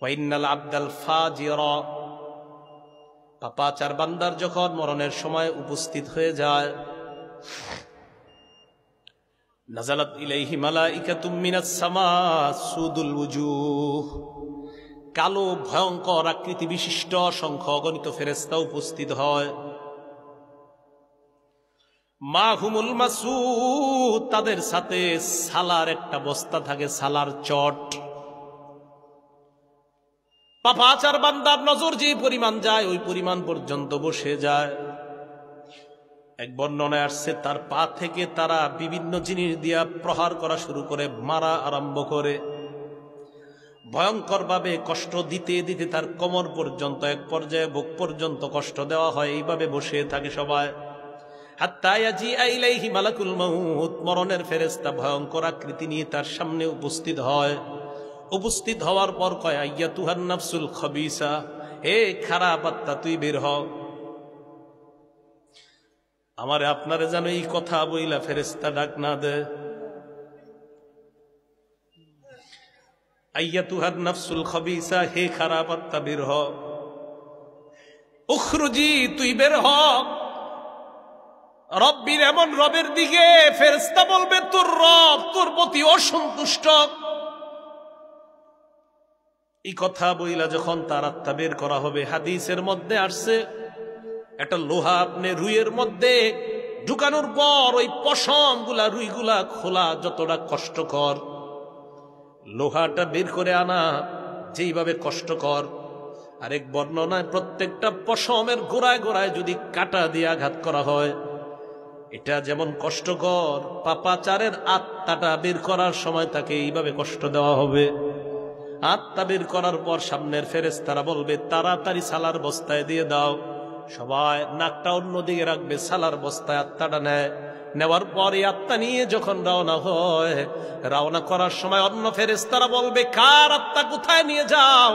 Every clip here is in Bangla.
ওয়াইন্নাল আবদাল ফাজিরা, পাপাচার বান্দার যখন মরণের সময় উপস্থিত হয়ে যায়, নাজালাত ইলাইহি মালাইকাতুম মিনাস সামা সুদুল ওয়ুজুহ, কালো ভয়ঙ্কর আকৃতি বিশিষ্ট অসংখ্য অগণিত ফেরেশতা উপস্থিত হয়। মাহুমুল মাসুদ, তাদের সাথে সালার একটা বস্তা থাকে, সালার চট। পাপাচার বান্দার নজর যে পরিমাণ যায় ওই পরিমাণ পর্যন্ত বসে যায়। এক বর্ণনায় আসছে তার পা থেকে তারা বিভিন্ন জিনিস দিয়া প্রহার করা শুরু করে, মারা আরম্ভ করে, ভয়ঙ্কর ভাবে কষ্ট দিতে দিতে তার কোমর পর্যন্ত, এক পর্যায়ে বুক পর্যন্ত কষ্ট দেওয়া হয়। এইভাবে বসে থাকে সবাই। হাত্তা ইয়াজিআ ইলাইহি মালাকুল মাউত, মরণের ফেরেশতা ভয়ঙ্কর আকৃতি নিয়ে তার সামনে উপস্থিত হয়। উপস্থিত হওয়ার পর কয়, আইয়াতুহান নাফসুল খবিসা, হে খারাপ আত্মা তুই বের হ। আমারে আপনারে যেন এই কথা বইলা ফেরেশতা ডাক না দে। আইয়াতুহান নাফসুল খবিসা, হে খারাপ আত্মা বের হ। উখরুজি, তুই বের হ। রব্বির, এমন রবের দিকে ফেরেশতা বলবে তোর রব তোর প্রতি অসন্তুষ্ট। এই কথা বইলা যখন তার আত্মা বের করা হবে, হাদিসের মধ্যে আসছে একটা লোহা আপনি রুইয়ের মধ্যে ঢুকানোর পর ওই পশম গুলা, রুইগুলা খোলা যতটা কষ্টকর, লোহাটা বের করে আনা যেইভাবে কষ্টকর। আরেক বর্ণনায় প্রত্যেকটা পশমের গোড়ায় গোড়ায় যদি কাঁটা দিয়ে আঘাত করা হয়, এটা যেমন কষ্টকর, পাপাচারের আত্মাটা বের করার সময় তাকে এইভাবে কষ্ট দেওয়া হবে। আত্মা বের করার পর সামনের ফেরেশতারা বলবে, তাড়াতাড়ি সালার বস্তায় দিয়ে দাও। সবাই নাকটা অন্যদিকে রাখবে, সালার বস্তায় আত্মাটা নেয়। নেওয়ার পর এই আত্মা নিয়ে যখন রওনা হয়, রওনা করার সময় অন্য ফেরেশতারা বলবে, কার আত্মা কোথায় নিয়ে যাও?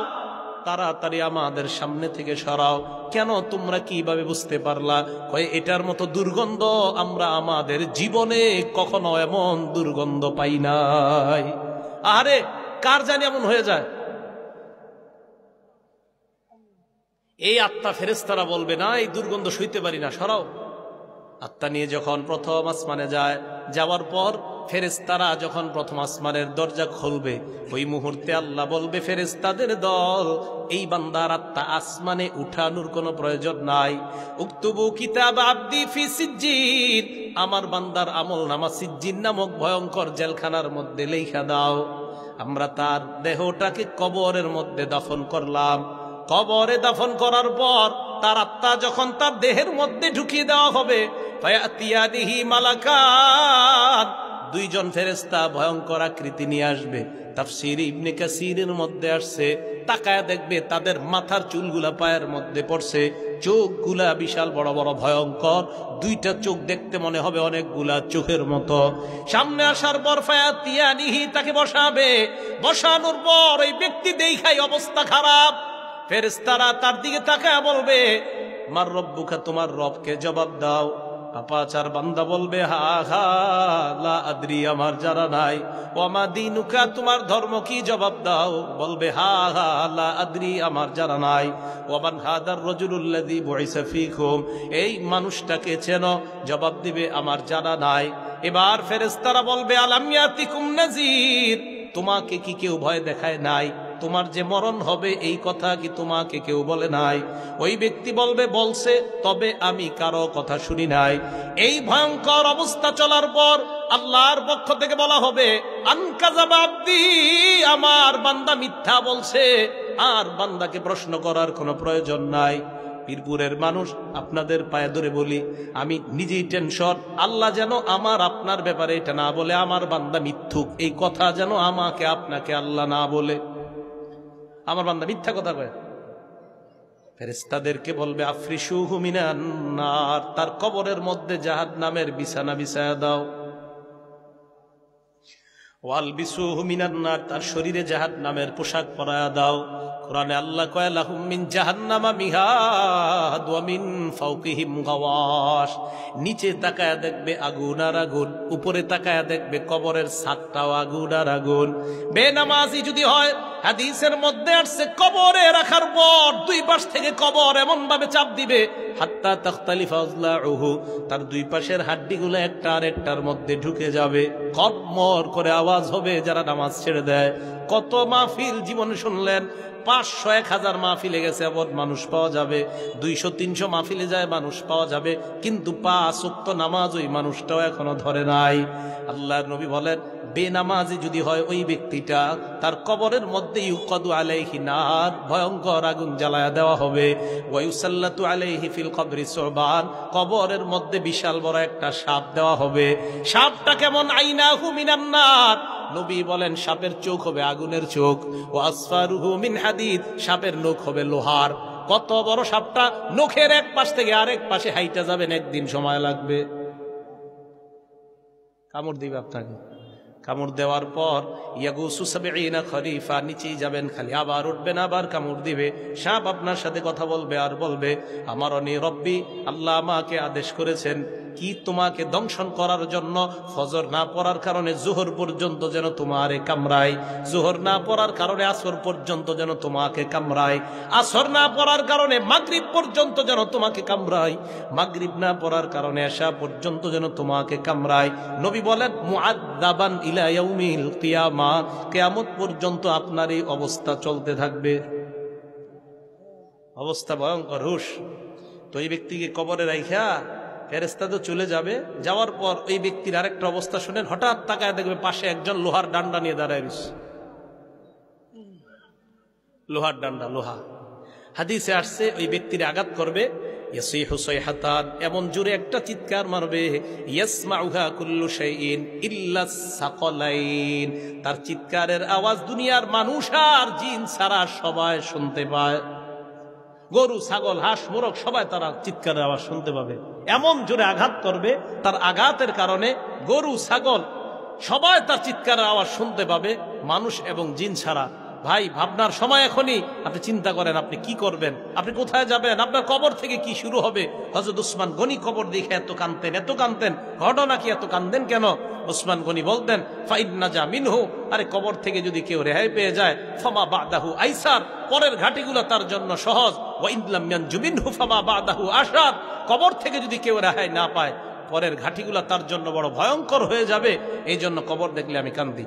তাড়াতাড়ি আমাদের সামনে থেকে সরাও। কেন, তোমরা কিভাবে বুঝতে পারলা? কয়, এটার মতো দুর্গন্ধ আমরা আমাদের জীবনে কখনো এমন দুর্গন্ধ পাই নাই। আরে কার জানি এমন হয়ে যায়। এই আত্মা ফেরেশতারা বলবে, না এই দুর্গন্ধ সইতে পারি না, সরাও। আত্মা নিয়ে যখন প্রথম আসমানে যায়, যাওয়ার পর ফেরেশতারা যখন প্রথম আসমানের দরজা খুলবে, ওই মুহূর্তে আল্লাহ বলবে, ফেরেশতাদের দল, এই বান্দার আত্মা আসমানে উঠানোর কোনো প্রয়োজন নাই। উক্তুবু কিতাব আবদি ফি সিজ্জিন, আমার বান্দার আমল নামা সিজ্জিন নামক ভয়ঙ্কর জেলখানার মধ্যে লেখা দাও। আমরা তার দেহটাকে কবরের মধ্যে দাফন করলাম। কবরে দাফন করার পর তার আত্মা যখন তার দেহের মধ্যে ঢুকিয়ে দেওয়া হবে, ফায়াতিয়াদিহি মালাকান, দুইজন ফেরেশতা ভয়ঙ্কর আকৃতি নিয়ে আসবে। তাফসীর ইবনে কাসীরের মধ্যে আসছে, তাকায় দেখবে তাদের মাথার চুলগুলা পায়ের মধ্যে পড়ছে, চোখগুলা বিশাল বড় বড় ভয়ঙ্কর, দুইটা চোখ দেখতে মনে হবে অনেকগুলা চোখের মতো। সামনে আসার পর ফায়াতিয়ানিহি, তাকে বসাবে। বসানোর পর ওই ব্যক্তি দেখাই অবস্থা খারাপ। ফেরেশতারা তার দিকে তাকায় বলবে, মার রব্বুকা, তোমার রবকে জবাব দাও। পাপাচার বান্দা বলবে, হা হা লা আদরি, আমার জানা নাই। ওয়ামা দীনুকা, তোমার ধর্ম কি, জবাব দাও। বলবে, হা হা লা আদরি, আমার জানা নাই। ওয়ামান হাদার রাজুলুল্লাযী বুইসা ফীকুম, এই মানুষটাকে চেনো? জবাব দিবে, আমার জানা নাই। এবার ফেরেশতারা বলবে, আলাম ইয়াতিকুম নাযীর, তোমাকে কি কেউ ভয় দেখায় নাই? তোমার যে মরণ হবে এই কথা কি তোমাকে কেউ বলে নাই? ওই ব্যক্তি বলবে, বলছে, তবে আমি কারো কথা শুনি নাই। এই ভয়ঙ্কর অবস্থা চলার পর আল্লাহর পক্ষ থেকে বলা হবে, আনকাযাবা আবদি, আমার বান্দা মিথ্যা বলছে। আর বান্দাকে প্রশ্ন করার কোনো প্রয়োজন নাই। পীরপুরের মানুষ, আপনাদের পায়ে ধরে বলি, আমি নিজেই টেনশন, আল্লাহ যেন আমার আপনার ব্যাপারে এটা না বলে, আমার বান্দা মিথ্যুক, এই কথা যেন আমাকে আপনাকে আল্লাহ না বলে। আমার বান্দা মিথ্যা কথা কয়। ফেরেশতাদেরকে বলবে, আফরিশুহু মিনান নার, তার কবরের মধ্যে জাহান্নামের বিছানা বিছায়া দাও। ওয়ালবিসুহু মিনান নার, তার শরীরে জাহান্নামের পোশাক পরায়া দাও। কোরআনে আল্লাহ কয় লাহুম মিন জাহান্নামা মিহাদ ওয়া মিন ফাওকিহিম গাওয়াশ। নিচে তাকায়া দেখবে আগুন আর আগুন, উপরে তাকায়া দেখবে কবরের ছাদটাও আগুন আর আগুন। বেনামাজি যদি হয়, হাদিসের মধ্যে আসছে কবরে রাখার পর দুই পাশ থেকে কবর এমন ভাবে চাপ দিবে হাত্তা তাখতালিফা আযলাউহু, তার দুই পাশের হাড্ডিগুলো একটা আরেকটার মধ্যে ঢুকে যাবে, কর্মর করে আওয়াজ হবে যারা নামাজ ছেড়ে দেয়। কত মাহফিল জীবনে শুনলেন, 500-1000 মাহফিলে গেছে এমন মানুষ পাওয়া যাবে, 200-300 মাহফিলে যায় মানুষ পাওয়া যাবে, কিন্তু 5 ওয়াক্ত নামাজ ওই মানুষটাও এখনো ধরে নাই। আল্লাহর নবী বলেন বেনামাজি যদি হয় ওই ব্যক্তিটা, তার কবরের মধ্যে ইউকাদু আলাইহি নার, ভয়ঙ্কর আগুন জ্বালায়া দেওয়া হবে। ওয়া ইউসাল্লাতু আলাইহি ফিল কবরি সুবান, কবরের মধ্যে বিশাল বড় একটা সাপ দেওয়া হবে। সাপটা কেমন? আইনাহু মিনান নার, নবী বলেন সাপের চোখ হবে আগুনের চোখ। ওয়া আসফারুহু মিন হাদিদ, সাপের নখ হবে লোহার। কত বড় সাপটা! নখের এক পাশ থেকে আরেক পাশে হাইটা যাবেন, একদিন সময় লাগবে। কামড় দিবে আপনাকে, কামড় দেওয়ার পর ইয়াগুসু সাবঈনা খরিফা, নিচেই যাবেন খালি, আবার উঠবেন, আবার কামড় দিবে। সাপ আপনার সাথে কথা বলবে আর বলবে আমার অনি রব্বি, আল্লাহ আমাকে আদেশ করেছেন কি তোমাকে দংশন করার জন্য। ফজর না পড়ার কারণে জোহর পর্যন্ত যেন তোমারে কামড়ায়, জোহর না পড়ার কারণে আসর পর্যন্ত যেন তোমাকে কামড়ায়, আসর না পড়ার কারণে মাগরিব পর্যন্ত যেন তোমাকে কামড়ায়, মাগরিব না পড়ার কারণে এশা পর্যন্ত যেন তোমাকে কামড়ায়। নবী বলেন মুআদ্দাবান ইলা ইয়াউমিল কিয়ামা, কিয়ামত পর্যন্ত আপনার এই অবস্থা চলতে থাকবে। অবস্থা ভয়ঙ্কর। হুশ তো এই ব্যক্তিকে কবরে রাইখা ফেরেশতা তো চলে যাবে, যাওয়ার পর ওই ব্যক্তির আরেকটা অবস্থা শুনেন, হঠাৎ তাকায় দেখবে পাশে একজন লোহার ডান্ডা নিয়ে দাঁড়ায় রয়েছে। লোহার ডান্ডা, লোহা। হাদিসে আসছে ওই ব্যক্তির আঘাত করবে, ইয়াসিহু সাইহাতান, এমন জোরে একটা চিৎকার মারবে, ইয়াসমাউহা কুল্লু শাইইন ইল্লা সাকালাইন, তার চিৎকারের আওয়াজ দুনিয়ার মানুষ আর জিন ছাড়া সবাই শুনতে পায়। গরু, ছাগল, হাঁস, মোরগ সবাই তারা চিৎকারের আওয়াজ শুনতে পাবে। এমন জোরে আঘাত করবে, তার আঘাতের কারণে গরু, ছাগল সবাই তার চিৎকারের আওয়াজ শুনতে পাবে, মানুষ এবং জিন ছাড়া। ভাই, ভাবনার সময় এখনই। আপনি চিন্তা করেন আপনি কি করবেন, আপনি কোথায় যাবেন, আপনার কবর থেকে কি শুরু হবে। হযরত উসমান গনি কবর দেখে এত কাঁদতেন, এত কাঁদতেন। ঘটনা কি, এত কাঁদেন কেন? উসমান গনি বলতেন ফাইন্নাজা মিনহু, আরে কবর থেকে যদি কেউ রেহাই পেয়ে যায়, ফামা বাদাহু আইসার, পরের ঘাটিগুলো তার জন্য সহজ। ওয়া ইনলাম ইয়ানজু মিনহু ফামা বাদাহু আশার, কবর থেকে যদি কেউ রেহাই না পায়, পরের ঘাটিগুলো তার জন্য বড় ভয়ঙ্কর হয়ে যাবে। এই জন্য কবর দেখলে আমি কান্দি।